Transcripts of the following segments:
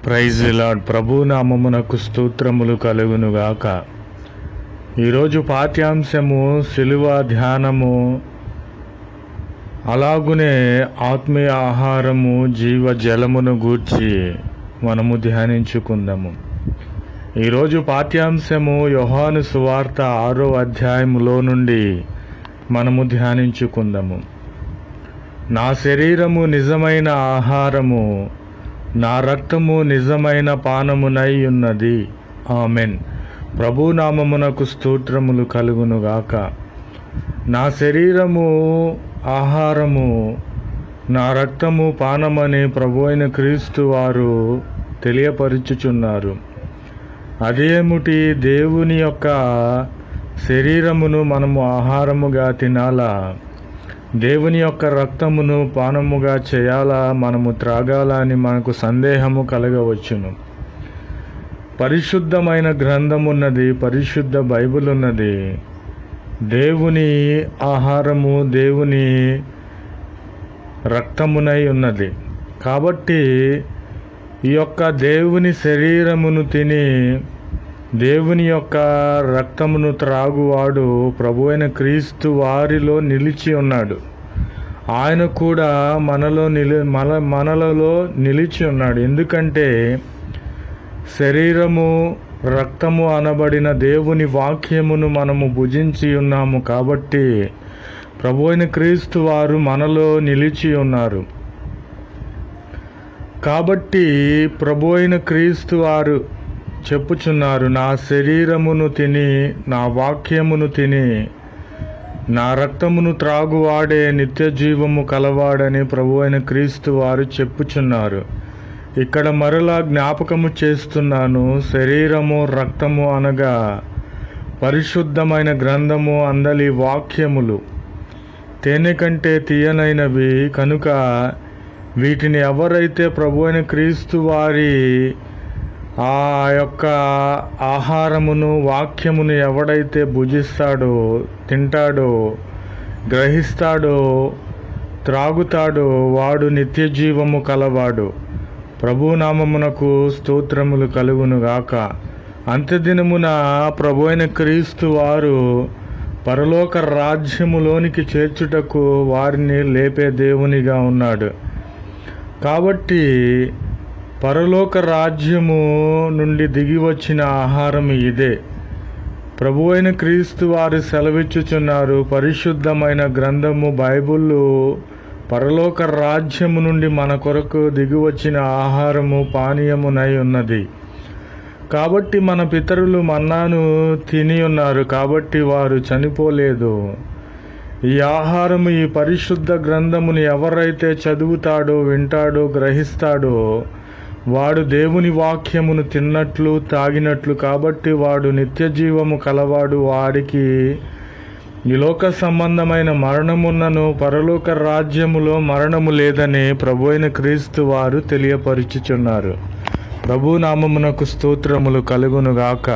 Praise the lord. ప్రభు నామమునకు స్తోత్రములు కలుగునుగాక. ఈరోజు పాఠ్యాంశము శిలువ ధ్యానము, అలాగునే ఆత్మీయ ఆహారము, జీవ జలమును గూర్చి మనము ధ్యానించుకుందాము. ఈరోజు పాఠ్యాంశము యోహాను సువార్త 6వ అధ్యాయములో నుండి మనము ధ్యానించుకుందాము. నా శరీరము నిజమైన ఆహారము, నా రక్తము నిజమైన పానమునై ఉన్నది. ఆమెన్. ప్రభు నామమునకు స్తోత్రములు కలుగునుగాక. నా శరీరము ఆహారము, నా రక్తము పానమని ప్రభు అయిన క్రీస్తు వారు తెలియపరుచుచున్నారు. అదేమిటి? దేవుని యొక్క శరీరమును మనము ఆహారముగా తినాలా? దేవుని యొక్క రక్తమును పానముగా చేయాలా, మనము త్రాగాలా అని మనకు సందేహము కలగవచ్చును. పరిశుద్ధమైన గ్రంథమున్నది, పరిశుద్ధ బైబిల్ ఉన్నది. దేవుని ఆహారము దేవుని రక్తమునై ఉన్నది. కాబట్టి ఈ యొక్క దేవుని శరీరమును తిని దేవుని యొక్క రక్తమును త్రాగువాడు ప్రభువైన క్రీస్తు వారిలో నిలిచి ఉన్నాడు. ఆయన కూడా మనలలో నిలిచి ఉన్నాడు. ఎందుకంటే శరీరము రక్తము అనబడిన దేవుని వాక్యమును మనము భుజించి ఉన్నాము. కాబట్టి ప్రభువైన క్రీస్తు వారు మనలో నిలిచి ఉన్నారు. కాబట్టి ప్రభువైన క్రీస్తు వారు చెప్పుచున్నారు, నా శరీరమును తిని, నా వాక్యమును తిని, నా రక్తమును త్రాగువాడే నిత్య జీవము కలవాడని ప్రభువైన క్రీస్తు వారు చెప్పుచున్నారు. ఇక్కడ మరలా జ్ఞాపకము చేస్తున్నాను. శరీరము రక్తము అనగా పరిశుద్ధమైన గ్రంథము అందలి వాక్యములు, తేనె కంటే తీయనైనవి కనుక వీటిని ఎవరైతే ప్రభువైన క్రీస్తు వారి ఆ యొక్క ఆహారమును వాక్యమును ఎవడైతే భుజిస్తాడో, తింటాడో, గ్రహిస్తాడో, త్రాగుతాడో వాడు నిత్య జీవము కలవాడు. ప్రభునామమునకు స్తోత్రములు కలుగునుగాక. అంత్యదినమున ప్రభువైన క్రీస్తు వారు పరలోక రాజ్యములోనికి చేర్చుటకు వారిని లేపే దేవునిగా ఉన్నాడు. కాబట్టి పరలోక రాజ్యము నుండి దిగి వచ్చిన ఆహారం ఇదే. ప్రభువైన క్రీస్తు వారు సెలవిచ్చుచున్నారు, పరిశుద్ధమైన గ్రంథము బైబిల్ పరలోక రాజ్యము నుండి మన కొరకు దిగి వచ్చిన ఆహారము పానీయమునై ఉన్నది. కాబట్టి మన పితరులు మన్నాను తిని ఉన్నారు, కాబట్టి వారు చనిపోలేదు. ఈ ఆహారము, ఈ పరిశుద్ధ గ్రంథమును ఎవరైతే చదువుతాడో, వింటాడో, గ్రహిస్తాడో వాడు దేవుని వాక్యమును తిన్నట్లు తాగినట్లు. కాబట్టి వాడు నిత్య జీవము కలవాడు. వాడికి ఈ లోక సంబంధమైన మరణమున్నను పరలోక రాజ్యములో మరణము లేదని ప్రభువైన క్రీస్తు వారు తెలియపరుచుచున్నారు. ప్రభు నామమునకు స్తోత్రములు కలుగునుగాక.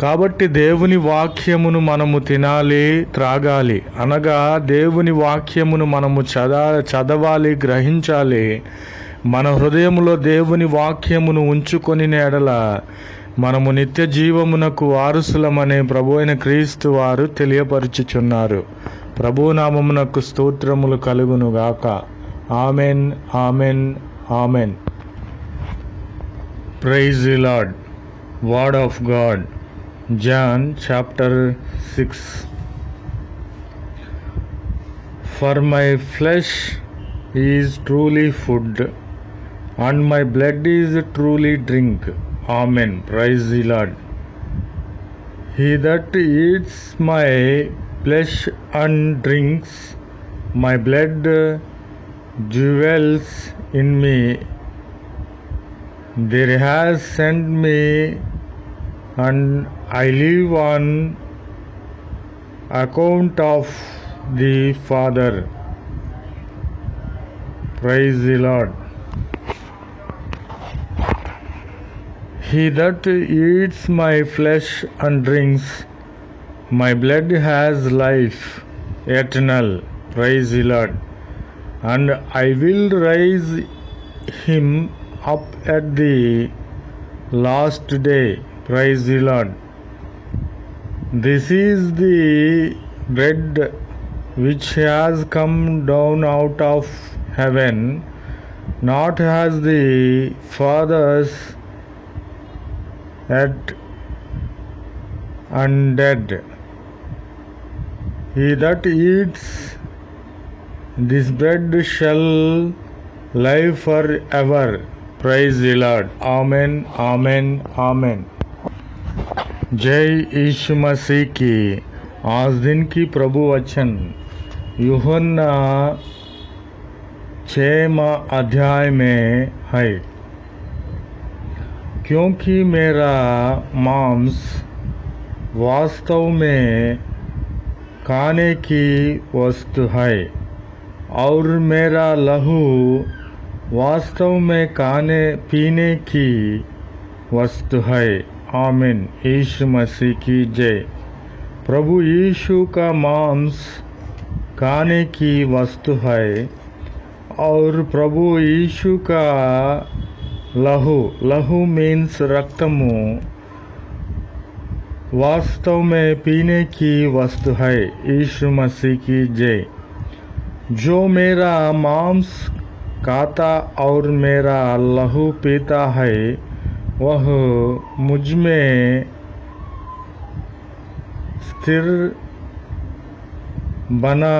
కాబట్టి దేవుని వాక్యమును మనము తినాలి, త్రాగాలి. అనగా దేవుని వాక్యమును మనము చదవాలి, గ్రహించాలి. మన హృదయములో దేవుని వాక్యమును ఉంచుకొని ఎడల మనము నిత్య జీవమునకు వారసులమనే ప్రభువైన క్రీస్తు వారు తెలియపరుచుచున్నారు. ప్రభునామమునకు స్తోత్రములు కలుగునుగాక. Amen, amen, amen. Praise the Lord. Word of God, John chapter 6. For my flesh is truly food, and my blood is truly drink. Amen. Praise the Lord. He that eats my flesh and drinks my blood dwells in me. There has sent me, and I live on account of the Father. Praise the Lord. He that eats my flesh and drinks my blood has life eternal. Praise the Lord. And I will raise him up at the last day. Praise the Lord. This is the bread which has come down out of heaven, not as the fathers ate and dead. He that eats this bread shall live forever. Praise the Lord. Amen, amen, amen. जय यीशु मसीह की। आज दिन की प्रभु वचन यूहन्ना 6वां अध्याय में है। क्योंकि मेरा मांस वास्तव में खाने की वस्तु है और मेरा लहू वास्तव में खाने पीने की वस्तु है। आमीन। यीशु मसीह की जय। प्रभु यीशु का मांस खाने की वस्तु है और प्रभु यीशु का लहू मीन्स रक्तमु वास्तव में पीने की वस्तु है। यीशु मसीह की जय। जो मेरा मांस खाता और मेरा लहू पीता है वह मुझ में स्थिर बना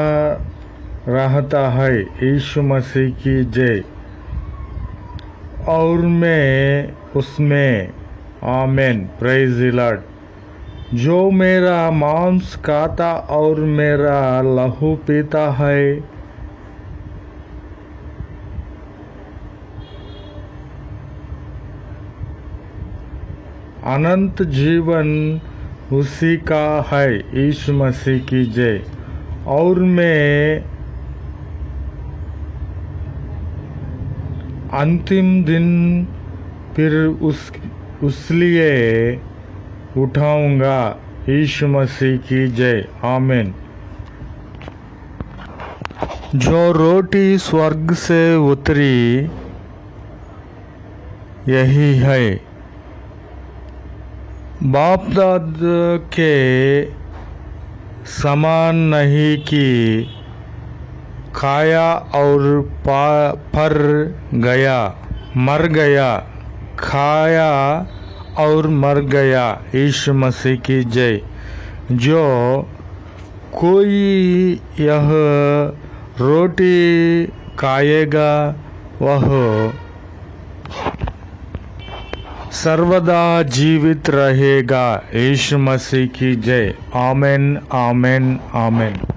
रहता है। यीशु मसीह की जय। और मैं उसमें। आमीन। Praise the Lord. जो मेरा मांस खाता और मेरा लहू पीता है अनंत जीवन उसी का है। यीशु मसीह की जय। और मैं अंतिम दिन फिर उसलिए उठाऊंगा। यीशु मसीह की जय। आमीन। जो रोटी स्वर्ग से उतरी यही है। बाप दादा के समान नहीं कि खाया और पर गया, मर गया, खाया और मर गया। यीशु मसीह की जय। जो कोई यह रोटी खाएगा वह सर्वदा जीवित रहेगा। यीशु मसीह की जय। आमीन, आमीन, आमीन।